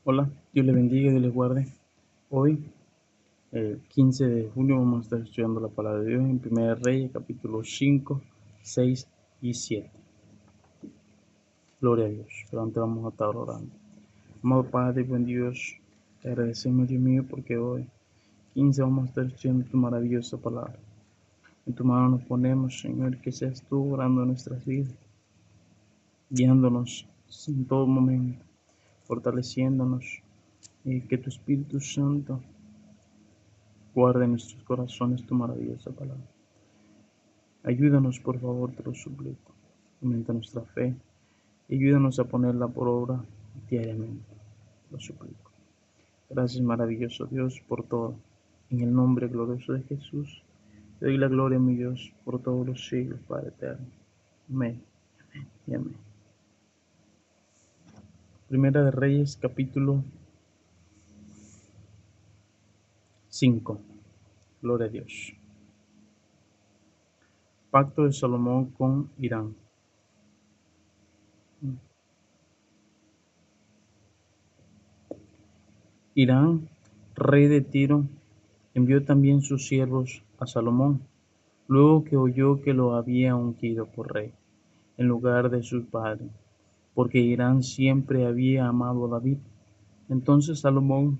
Hola, Dios le bendiga y Dios le guarde. Hoy, 15 de junio, vamos a estar estudiando la palabra de Dios en 1 Reyes, capítulo 5, 6 y 7. Gloria a Dios. Pero antes vamos a estar orando. Amado Padre, buen Dios, te agradecemos, Dios mío, porque hoy, 15, vamos a estar estudiando tu maravillosa palabra. En tu mano nos ponemos, Señor, que seas tú orando en nuestras vidas, guiándonos en todo momento, fortaleciéndonos, y que tu Espíritu Santo guarde en nuestros corazones tu maravillosa palabra. Ayúdanos, por favor, te lo suplico. Aumenta nuestra fe y ayúdanos a ponerla por obra diariamente. Lo suplico. Gracias, maravilloso Dios, por todo. En el nombre glorioso de Jesús, te doy la gloria, mi Dios, por todos los siglos, Padre eterno. Amén y amén. Primera de Reyes, capítulo 5. Gloria a Dios. Pacto de Salomón con Irán. Irán, rey de Tiro, envió también sus siervos a Salomón, luego que oyó que lo había ungido por rey, en lugar de su padre, porque Irán siempre había amado a David. Entonces Salomón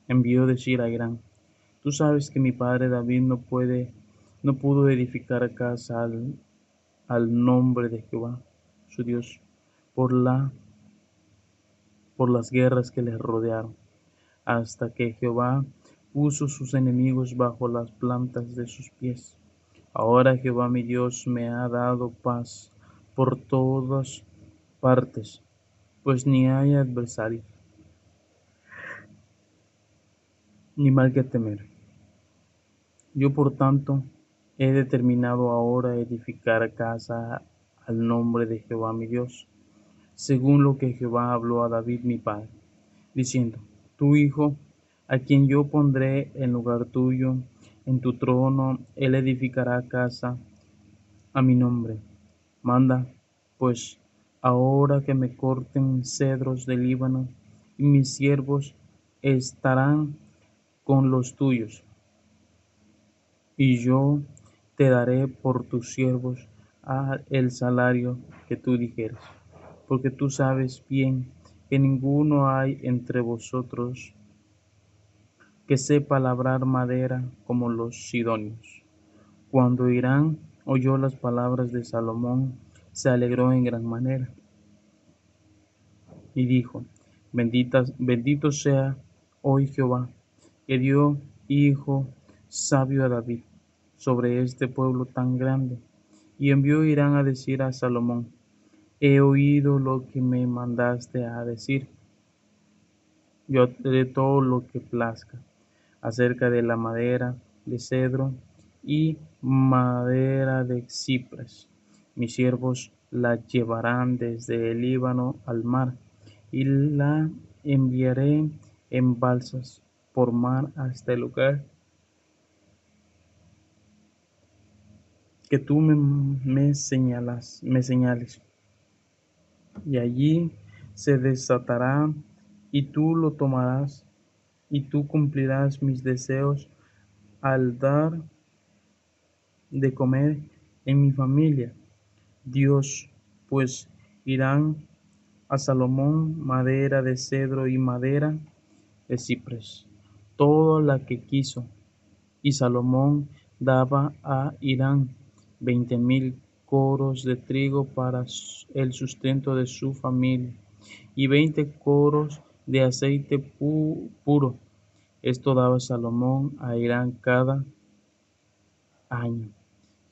envió decir a Irán: Tú sabes que mi padre David no pudo edificar casa al nombre de Jehová, su Dios, por las guerras que les rodearon, hasta que Jehová puso sus enemigos bajo las plantas de sus pies. Ahora Jehová mi Dios me ha dado paz por todas partes, pues ni hay adversario, ni mal que temer. Yo por tanto he determinado ahora edificar casa al nombre de Jehová mi Dios, según lo que Jehová habló a David mi padre, diciendo: Tu hijo, a quien yo pondré en lugar tuyo en tu trono, él edificará casa a mi nombre. Manda, pues, ahora que me corten cedros del Líbano, y mis siervos estarán con los tuyos, y yo te daré por tus siervos el salario que tú dijeres, porque tú sabes bien que ninguno hay entre vosotros que sepa labrar madera como los sidonios. Cuando Hirán oyó las palabras de Salomón, se alegró en gran manera y dijo: Bendito sea hoy Jehová, que dio hijo sabio a David sobre este pueblo tan grande. Y envió Hirán a decir a Salomón: He oído lo que me mandaste a decir. Yo haré todo lo que plazca acerca de la madera de cedro y madera de ciprés. Mis siervos la llevarán desde el Líbano al mar, y la enviaré en balsas por mar hasta el lugar que tú me señales, y allí se desatará, y tú lo tomarás, y tú cumplirás mis deseos al dar de comer en mi familia. Dios, pues, irán a Salomón madera de cedro y madera de ciprés, toda la que quiso. Y Salomón daba a Hirán 20,000 coros de trigo para el sustento de su familia, y 20 coros de aceite puro. Esto daba Salomón a Hirán cada año.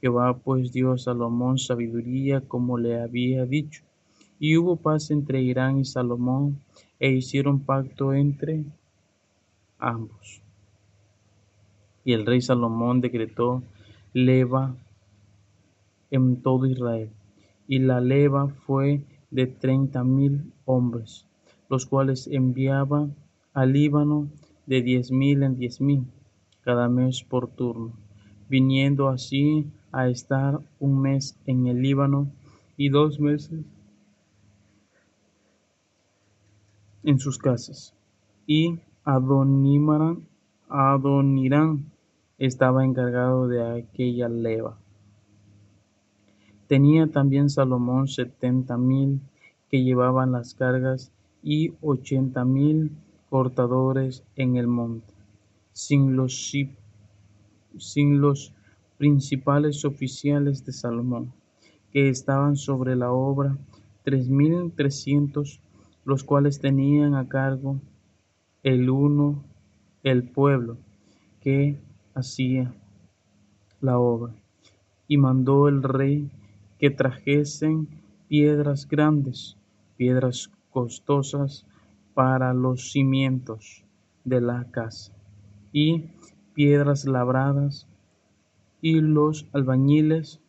Jehová pues dio a Salomón sabiduría como le había dicho. Y hubo paz entre Hirán y Salomón, e hicieron pacto entre ambos. Y el rey Salomón decretó leva en todo Israel, y la leva fue de 30,000 hombres, los cuales enviaba al Líbano de 10,000 en 10,000, cada mes por turno, viniendo así a estar un mes en el Líbano y 2 meses en sus casas. Y Adonirán estaba encargado de aquella leva. Tenía también Salomón 70,000 que llevaban las cargas y 80,000 cortadores en el monte, sin los principales oficiales de Salomón, que estaban sobre la obra, 3,300, los cuales tenían a cargo el uno el pueblo que hacía la obra. Y mandó el rey que trajesen piedras grandes, piedras costosas para los cimientos de la casa, y piedras labradas, y los albañiles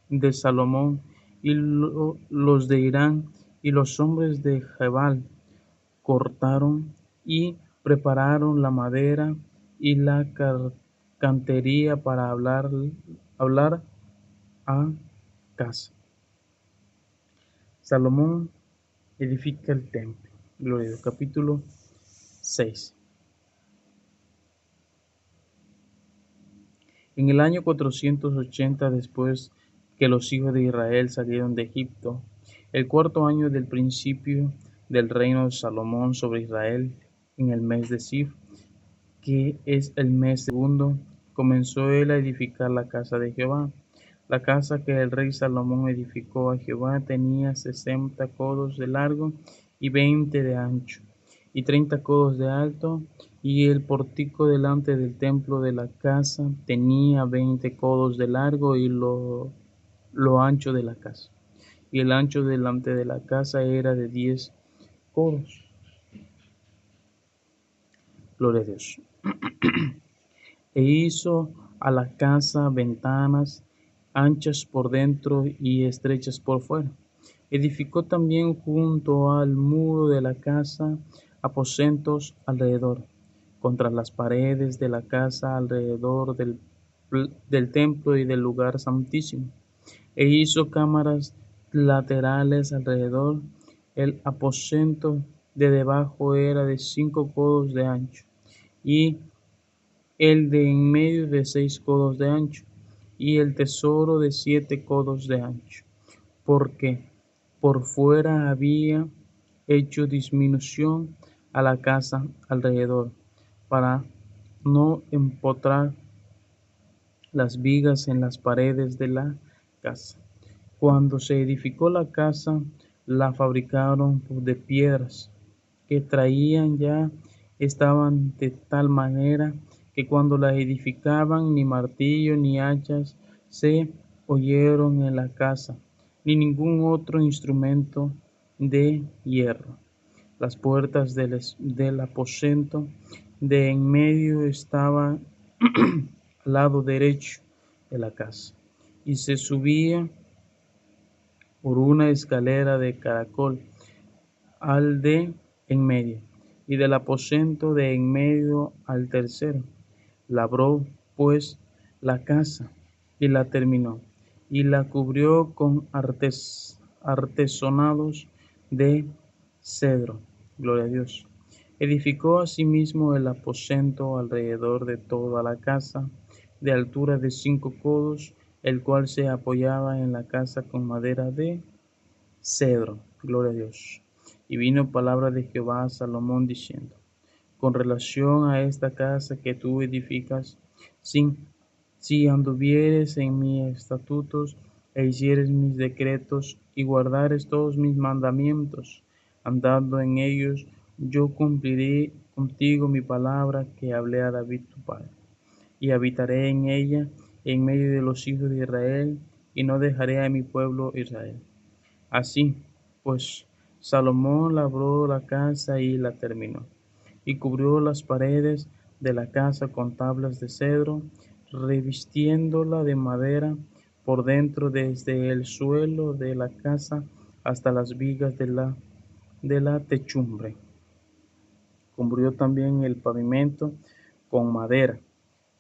de Salomón y los de Irán y los hombres de Jebal cortaron y prepararon la madera y la cantería para hablar a casa. Salomón edifica el templo. Gloria a Dios. Capítulo 6. En el año 480 después que los hijos de Israel salieron de Egipto, el cuarto año del principio del reino de Salomón sobre Israel, en el mes de Sif, que es el mes segundo, comenzó él a edificar la casa de Jehová. La casa que el rey Salomón edificó a Jehová tenía 60 codos de largo y 20 de ancho, y 30 codos de alto, y el pórtico delante del templo de la casa tenía 20 codos de largo y lo ancho de la casa. Y el ancho delante de la casa era de 10 codos. Gloria a Dios. E hizo a la casa ventanas anchas por dentro y estrechas por fuera. Edificó también junto al muro de la casa aposentos alrededor, contra las paredes de la casa alrededor del templo y del lugar santísimo. E hizo cámaras laterales alrededor. El aposento de debajo era de 5 codos de ancho, y el de en medio de 6 codos de ancho, y el tesoro de 7 codos de ancho, porque por fuera había hecho disminución a la casa alrededor, para no empotrar las vigas en las paredes de la casa. Cuando se edificó la casa, la fabricaron de piedras que traían ya estaban de tal manera que cuando la edificaban ni martillo ni hachas se oyeron en la casa, ni ningún otro instrumento de hierro. Las puertas del aposento de en medio estaban al lado derecho de la casa, y se subía por una escalera de caracol al de en medio, y del aposento de en medio al tercero. Labró pues la casa y la terminó, y la cubrió con artesonados de cedro. Gloria a Dios. Edificó asimismo el aposento alrededor de toda la casa, de altura de 5 codos, el cual se apoyaba en la casa con madera de cedro. Gloria a Dios. Y vino palabra de Jehová a Salomón diciendo: con relación a esta casa que tú edificas, si anduvieres en mis estatutos e hicieres mis decretos y guardares todos mis mandamientos, andando en ellos, yo cumpliré contigo mi palabra que hablé a David tu padre, y habitaré en ella en medio de los hijos de Israel, y no dejaré a mi pueblo Israel. Así pues, Salomón labró la casa y la terminó, y cubrió las paredes de la casa con tablas de cedro, revistiéndola de madera por dentro desde el suelo de la casa hasta las vigas de la techumbre. Cubrió también el pavimento con madera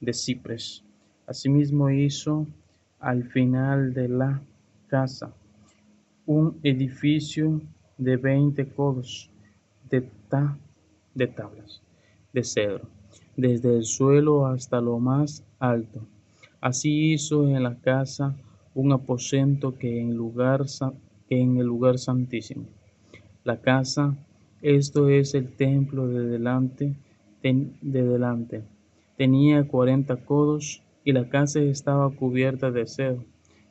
de ciprés. Asimismo hizo al final de la casa un edificio de 20 codos de, de tablas de cedro, desde el suelo hasta lo más alto. Así hizo en la casa un aposento que en el lugar santísimo. La casa, esto es el templo de delante, tenía 40 codos y la casa estaba cubierta de cedro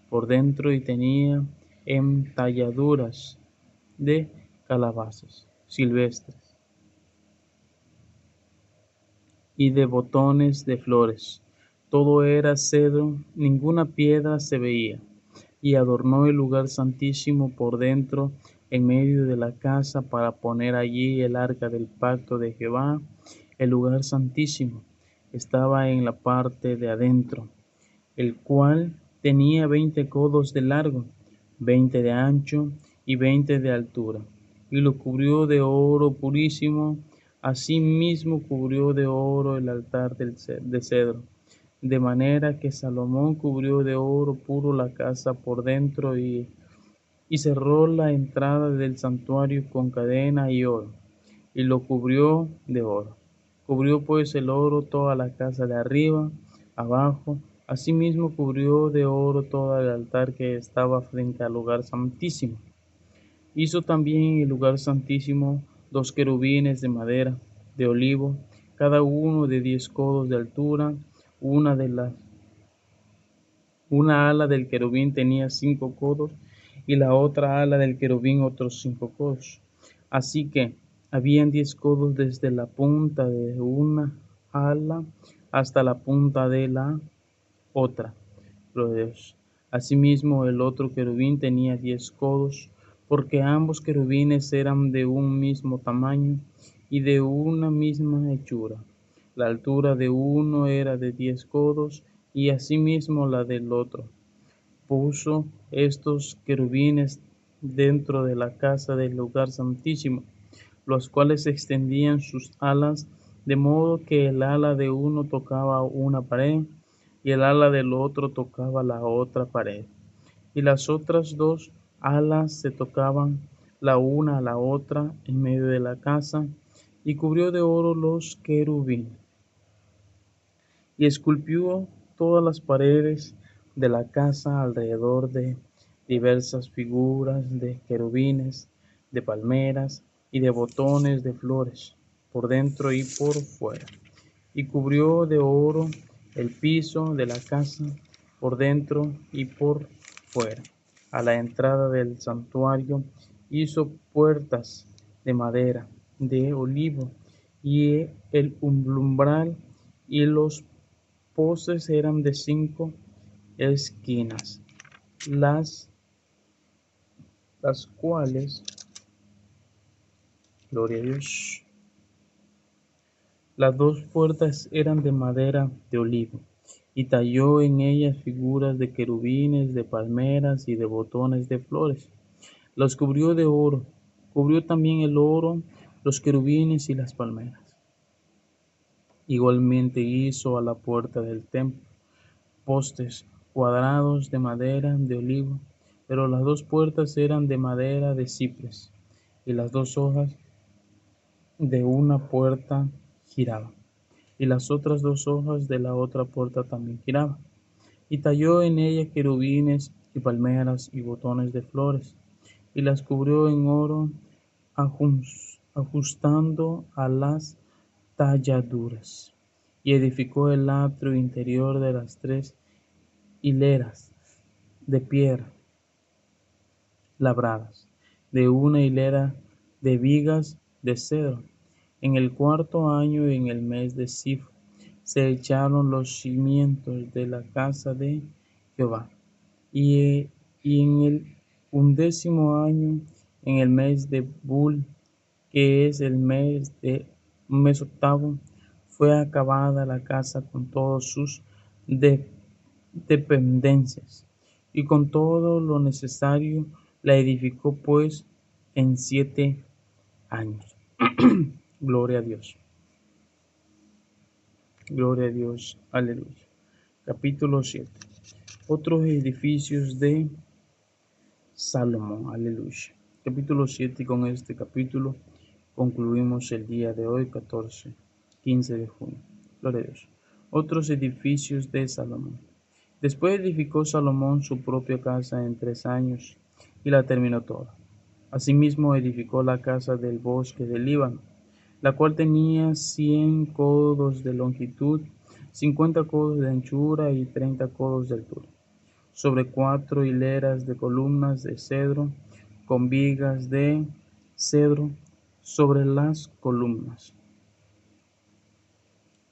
por dentro y tenía entalladuras de calabazas silvestres y de botones de flores. Todo era cedro, ninguna piedra se veía. Y adornó el lugar santísimo por dentro en medio de la casa para poner allí el arca del pacto de Jehová. El lugar santísimo estaba en la parte de adentro, el cual tenía 20 codos de largo, 20 de ancho y 20 de altura, y lo cubrió de oro purísimo. Asimismo cubrió de oro el altar de cedro, de manera que Salomón cubrió de oro puro la casa por dentro y cerró la entrada del santuario con cadena y oro, y lo cubrió de oro. Cubrió pues el oro toda la casa de arriba, abajo. Asimismo cubrió de oro todo el altar que estaba frente al lugar santísimo. Hizo también en el lugar santísimo 2 querubines de madera, de olivo, cada uno de 10 codos de altura. Una de las Una ala del querubín tenía 5 codos y la otra ala del querubín otros 5 codos. Así que habían 10 codos desde la punta de una ala hasta la punta de la otra. Gloria a Dios. Asimismo, el otro querubín tenía 10 codos, porque ambos querubines eran de un mismo tamaño y de una misma hechura. La altura de uno era de 10 codos y asimismo la del otro. Puso estos querubines dentro de la casa del lugar santísimo, los cuales extendían sus alas, de modo que el ala de uno tocaba una pared y el ala del otro tocaba la otra pared. Y las otras 2 alas se tocaban la una a la otra en medio de la casa, y cubrió de oro los querubines. Y esculpió todas las paredes de la casa alrededor de diversas figuras de querubines, de palmeras y de botones de flores, por dentro y por fuera. Y cubrió de oro el piso de la casa, por dentro y por fuera. A la entrada del santuario hizo puertas de madera, de olivo, y el umbral y los postes eran de 5 esquinas, las cuales, gloria a Dios, las 2 puertas eran de madera de olivo, y talló en ellas figuras de querubines, de palmeras y de botones de flores. Los cubrió de oro, cubrió también el oro, los querubines y las palmeras. Igualmente hizo a la puerta del templo postes cuadrados de madera de olivo, pero las 2 puertas eran de madera de ciprés, y las 2 hojas de una puerta giraban, y las otras 2 hojas de la otra puerta también giraban. Y talló en ella querubines y palmeras y botones de flores, y las cubrió en oro, ajustando a las talladuras. Y edificó el atrio interior de las 3 hileras de piedra labradas, de una hilera de vigas de cedro. En el 4.º año, en el mes de Sif, se echaron los cimientos de la casa de Jehová. Y en el 11.º año, en el mes de Bul, que es el mes octavo, fue acabada la casa con todos sus dependencias, y con todo lo necesario la edificó pues en 7 años. Gloria a Dios. Gloria a Dios. Aleluya. Capítulo 7. Otros edificios de Salomón. Aleluya. Capítulo 7. Con este capítulo Concluimos el día de hoy, 15 de junio. Gloria a Dios. Otros edificios de Salomón. Después edificó Salomón su propia casa en 3 años y la terminó toda. Asimismo edificó la casa del bosque del Líbano, la cual tenía 100 codos de longitud, 50 codos de anchura y 30 codos de altura, sobre 4 hileras de columnas de cedro, con vigas de cedro sobre las columnas,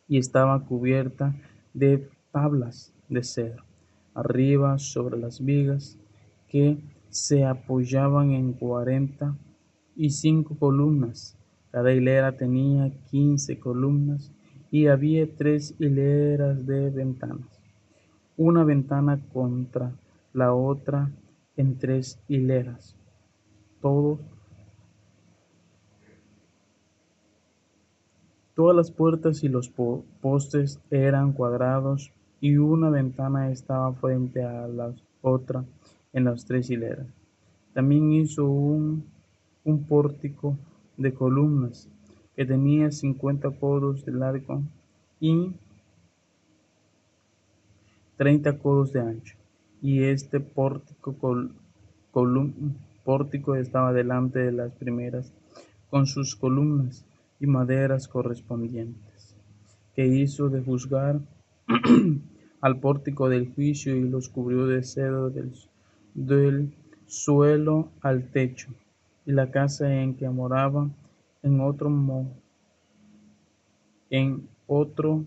y estaba cubierta de tablas de cedro arriba sobre las vigas, que se apoyaban en 45 columnas. Cada hilera tenía 15 columnas, y había 3 hileras de ventanas, una ventana contra la otra en 3 hileras. Todas las puertas y los postes eran cuadrados, y una ventana estaba frente a la otra en las 3 hileras. También hizo un pórtico de columnas, que tenía 50 codos de largo y 30 codos de ancho, y este pórtico estaba delante de las primeras, con sus columnas y maderas correspondientes, que hizo de juzgar al pórtico del juicio, y los cubrió de cedro del suelo al techo. Y la casa en que moraba en otro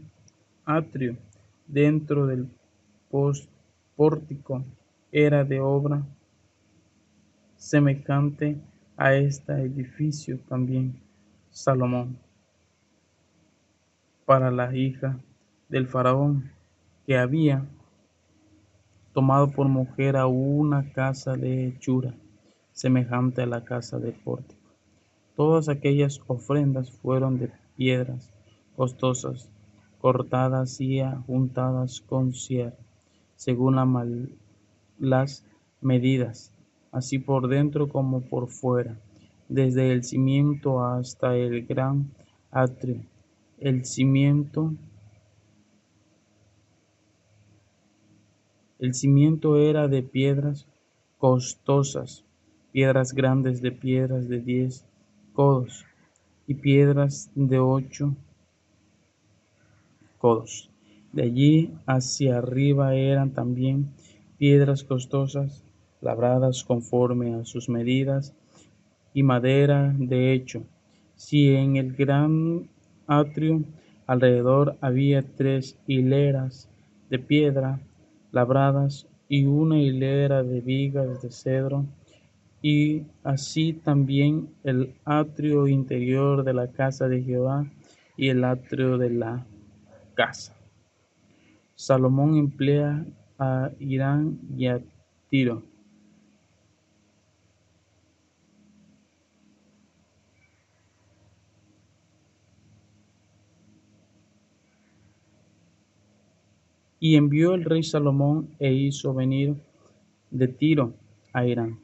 atrio dentro del pórtico era de obra semejante a este edificio también Salomón, para la hija del faraón, que había tomado por mujer a una casa de hechura semejante a la casa del pórtico. Todas aquellas ofrendas fueron de piedras costosas, cortadas y juntadas con cierre, según las medidas, así por dentro como por fuera, desde el cimiento hasta el gran atrio. El cimiento era de piedras costosas, piedras grandes de piedras de 10 codos y piedras de 8 codos. De allí hacia arriba eran también piedras costosas, labradas conforme a sus medidas, y madera de hecho. Si en el gran atrio alrededor había 3 hileras de piedra labradas y una hilera de vigas de cedro, y así también el atrio interior de la casa de Jehová y el atrio de la casa. Salomón emplea a Irán y a Tiro. Y envió el rey Salomón e hizo venir de Tiro a Irán,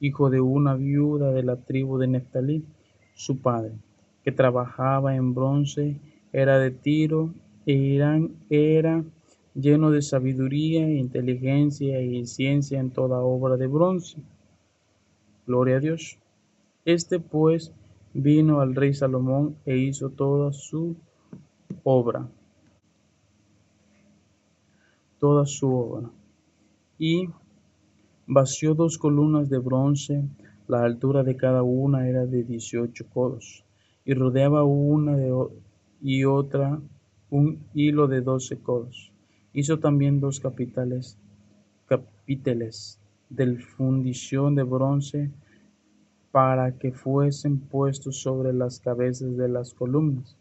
hijo de una viuda de la tribu de Neftalí, su padre, que trabajaba en bronce. Era de Tiro, e Irán era lleno de sabiduría, inteligencia y ciencia en toda obra de bronce. Gloria a Dios. Este pues vino al rey Salomón e hizo obra, toda su obra, y vació 2 columnas de bronce. La altura de cada una era de 18 codos, y rodeaba una y otra un hilo de 12 codos. Hizo también 2 capiteles de fundición de bronce, para que fuesen puestos sobre las cabezas de las columnas.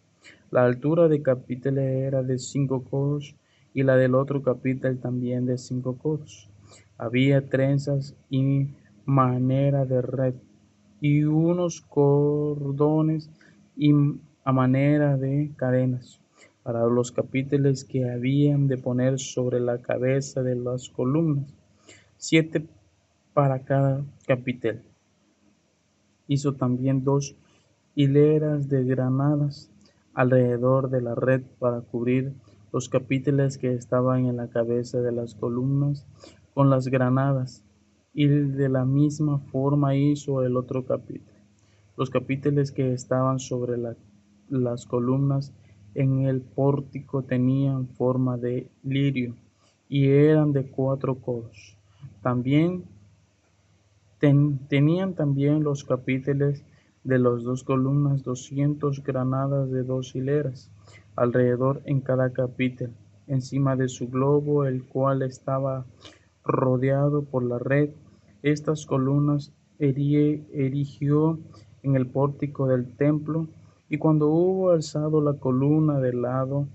La altura del capitel era de 5 codos, y la del otro capitel también de 5 codos. Había trenzas y manera de red, y unos cordones y a manera de cadenas, para los capiteles que habían de poner sobre la cabeza de las columnas, 7 para cada capitel. Hizo también 2 hileras de granadas alrededor de la red para cubrir los capiteles que estaban en la cabeza de las columnas con las granadas, y de la misma forma hizo el otro capitel. Los capiteles que estaban sobre las columnas en el pórtico tenían forma de lirio y eran de 4 codos. Tenían también los capiteles de las 2 columnas 200 granadas de 2 hileras alrededor en cada capitel, encima de su globo, el cual estaba rodeado por la red. Estas columnas erigió en el pórtico del templo, y cuando hubo alzado la columna del lado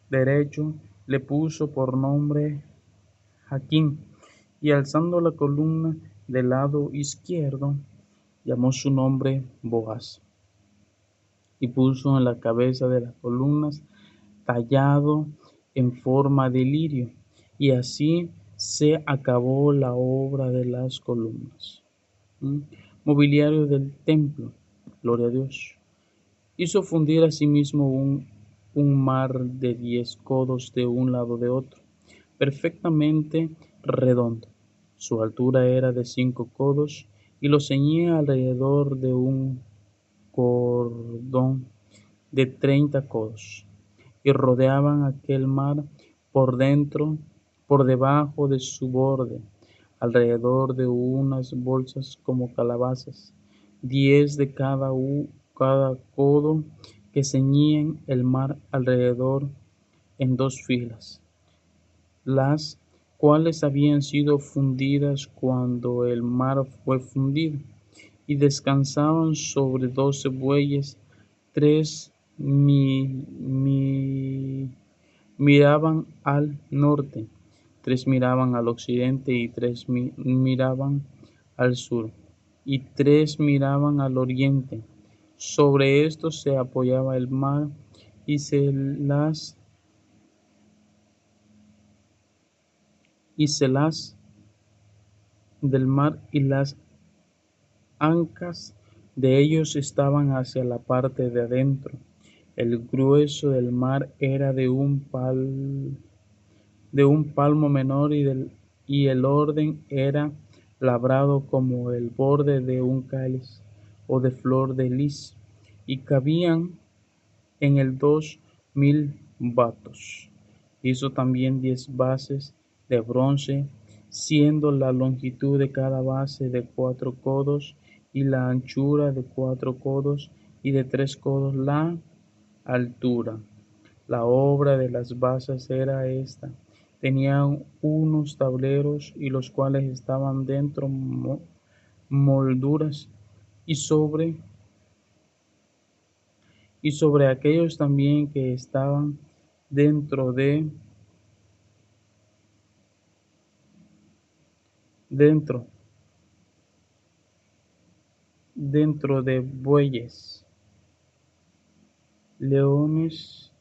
derecho, le puso por nombre Jaquín, y alzando la columna del lado izquierdo, llamó su nombre Boaz, y puso en la cabeza de las columnas tallado en forma de lirio, y así se acabó la obra de las columnas. Mobiliario del templo, gloria a Dios. Hizo fundir asimismo un mar de 10 codos de un lado de otro, perfectamente redondo. Su altura era de 5 codos, y lo ceñía alrededor de un cordón de 30 codos, y rodeaban aquel mar por dentro, por debajo de su borde, alrededor de unas bolsas como calabazas, 10 de cada codo, que ceñían el mar alrededor en 2 filas, las cuales habían sido fundidas cuando el mar fue fundido, y descansaban sobre 12 bueyes. 3 miraban al norte, 3 miraban al occidente, y 3 miraban al sur, y 3 miraban al oriente. Sobre esto se apoyaba el mar, y celas del mar y las ancas de ellos estaban hacia la parte de adentro. El grueso del mar era de un palmo menor, y el orden era labrado como el borde de un cáliz o de flor de lis, y cabían en él 2000 batos. Hizo también 10 bases de bronce, siendo la longitud de cada base de 4 codos, y la anchura de 4 codos, y de 3 codos la altura. La obra de las bases era esta: tenían unos tableros, y los cuales estaban dentro molduras, y sobre aquellos también que estaban dentro dentro dentro de bueyes, leones,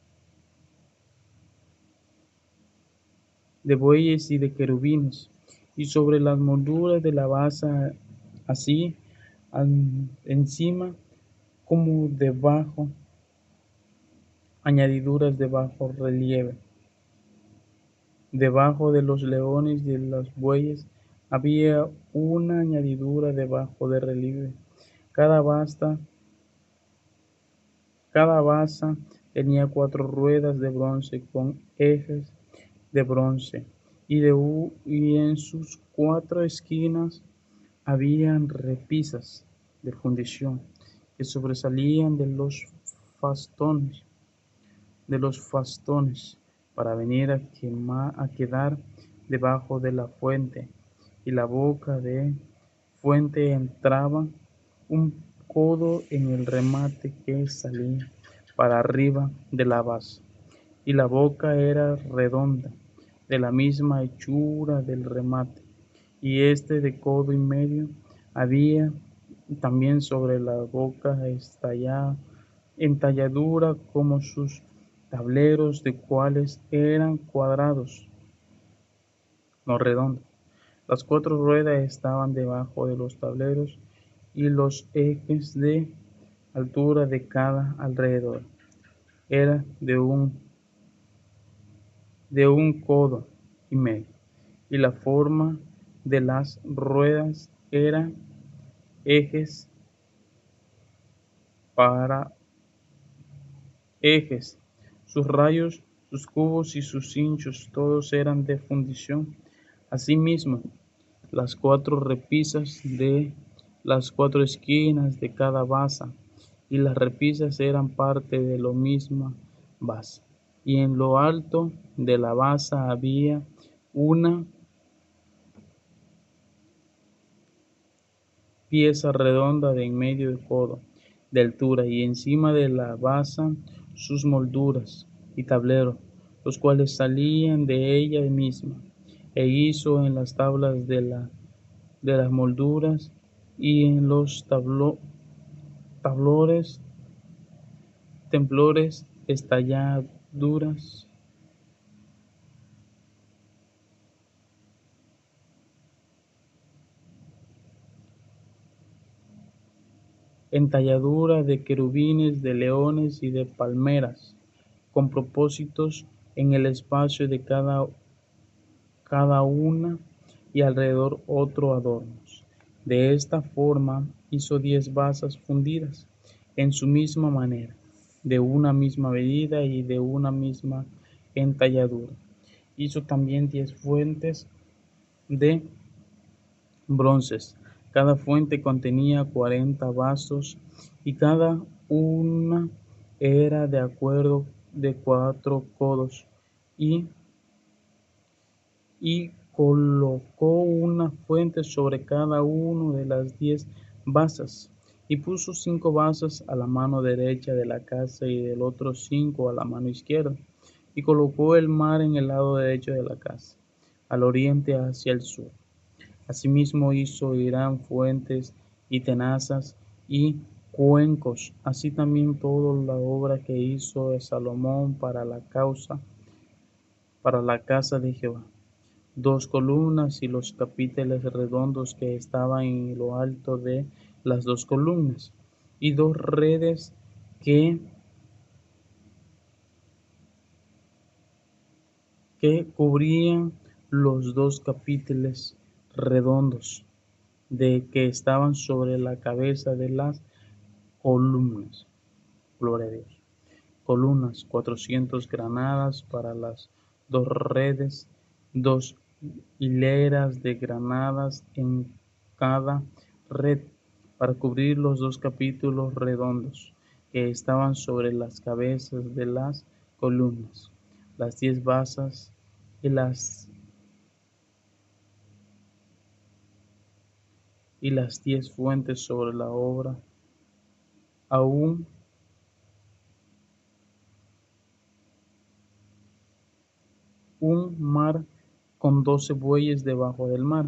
de bueyes y de querubines, y sobre las molduras de la base, así encima como debajo, añadiduras de bajo relieve. Debajo de los leones y de los bueyes había una añadidura de bajo de relieve. Cada basa tenía 4 ruedas de bronce con ejes de bronce, y en sus 4 esquinas habían repisas de fundición que sobresalían de los fastones para venir a quedar debajo de la fuente, y la boca de fuente entraba un codo en el remate que salía para arriba de la base, y la boca era redonda, de la misma hechura del remate, y de codo y medio. Había también sobre la boca entalladura como sus tableros, de cuales eran cuadrados, no redondos. Las 4 ruedas estaban debajo de los tableros, y los ejes de altura de cada alrededor era de un codo y medio, y la forma de las ruedas era ejes para ejes. Sus rayos, sus cubos y sus cinchos, todos eran de fundición. Asimismo, las cuatro repisas de las cuatro esquinas de cada basa, y las repisas eran parte de la misma basa. Y en lo alto de la basa había una pieza redonda de en medio de codo de altura, y encima de la basa sus molduras y tableros, los cuales salían de ella misma, e hizo en las tablas de las molduras y en los tablores, temblores, estalladuras, entalladura de querubines, de leones y de palmeras, con propósitos en el espacio de cada una, y alrededor otro adornos. De esta forma hizo 10 basas fundidas en su misma manera, de una misma medida y de una misma entalladura. Hizo también 10 fuentes de bronces. Cada fuente contenía 40 vasos, y cada una era de acuerdo de 4 codos, y colocó una fuente sobre cada una de las 10 basas, y puso 5 basas a la mano derecha de la casa y del otro 5 a la mano izquierda, y colocó el mar en el lado derecho de la casa, al oriente hacia el sur. Asimismo hizo Irán fuentes y tenazas y cuencos, así también toda la obra que hizo Salomón para la casa de Jehová. 2 columnas y los capiteles redondos que estaban en lo alto de las 2 columnas, y 2 redes que cubrían los 2 capiteles redondos de que estaban sobre la cabeza de las columnas. Gloria a Dios. Columnas, 400 granadas para las 2 redes, 2 hileras de granadas en cada red, para cubrir los 2 capítulos redondos que estaban sobre las cabezas de las columnas, las 10 basas y las 10 fuentes sobre la obra, aún un mar con 12 bueyes debajo del mar,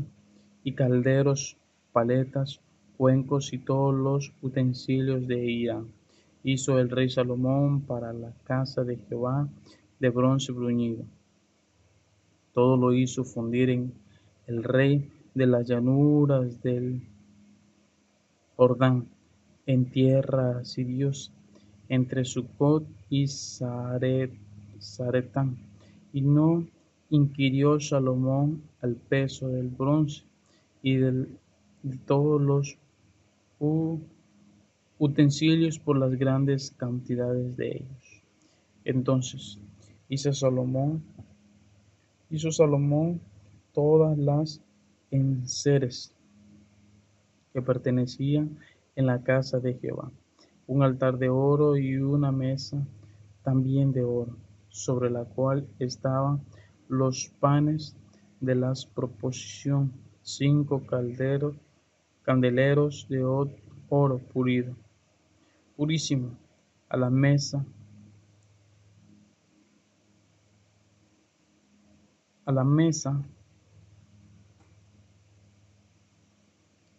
y calderos, paletas, cuencos y todos los utensilios de Irán. Hizo el rey Salomón para la casa de Jehová de bronce bruñido. Todo lo hizo fundir en el rey de las llanuras del Jordán, en tierra sirios, entre Sucot y Zaretán. Y no inquirió Salomón al peso del bronce y de todos los utensilios por las grandes cantidades de ellos. Entonces hizo Salomón todas las enseres que pertenecían en la casa de Jehová, un altar de oro y una mesa también de oro, sobre la cual estaban los panes de la proposición, 5 candeleros de oro purísimo, a la mesa,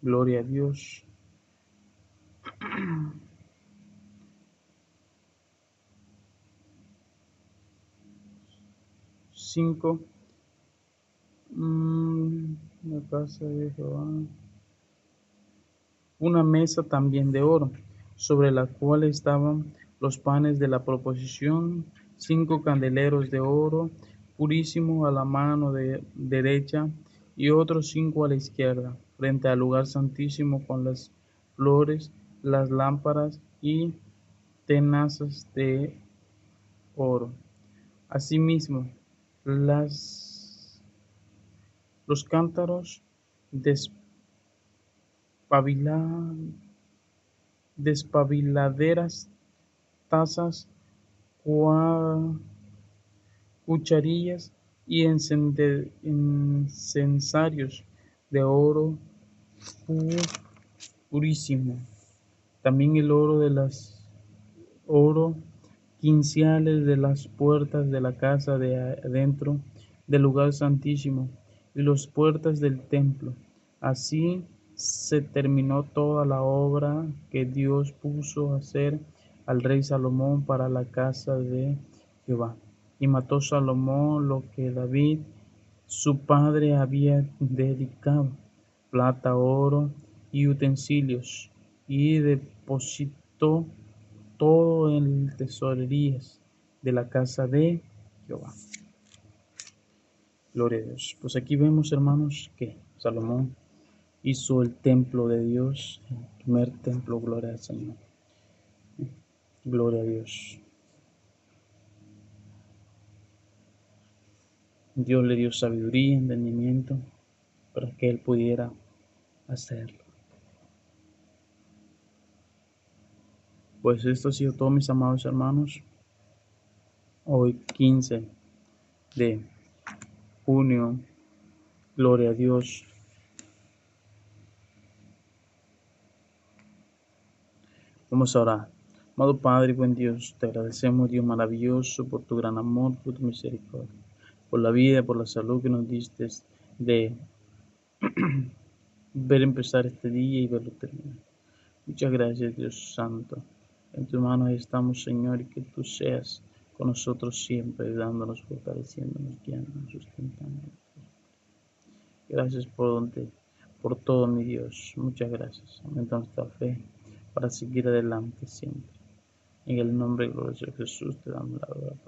gloria a Dios. 5, la casa de Jehová, una mesa también de oro, sobre la cual estaban los panes de la proposición, 5 candeleros de oro purísimo a la mano derecha y otros 5 a la izquierda, frente al lugar santísimo con las flores, las lámparas y tenazas de oro. Asimismo, los cántaros despabiladeras, tazas, cucharillas y incensarios de oro purísimo. También el oro quinciales de las puertas de la casa de adentro del lugar santísimo y las puertas del templo. Así se terminó toda la obra que Dios puso a hacer al rey Salomón para la casa de Jehová. Y mató Salomón lo que David su padre había dedicado, plata, oro y utensilios, y depositó todo en tesorerías de la casa de Jehová. Gloria a Dios. Pues aquí vemos, hermanos, que Salomón hizo el templo de Dios, el primer templo. Gloria al Señor. Gloria a Dios. Dios le dio sabiduría, entendimiento, para que él pudiera hacerlo. Pues esto ha sido todo, mis amados hermanos. Hoy 15 de junio. Gloria a Dios. Vamos a orar. Amado Padre, buen Dios, te agradecemos, Dios maravilloso, por tu gran amor, por tu misericordia, por la vida, por la salud que nos diste de ver empezar este día y verlo terminar. Muchas gracias, Dios Santo. En tus manos estamos, Señor, y que tú seas con nosotros siempre, dándonos, fortaleciéndonos, guiándonos, sustentándonos. Gracias por todo, mi Dios. Muchas gracias. Aumenta nuestra fe para seguir adelante siempre. En el nombre glorioso de Jesús te damos la gloria, Padre.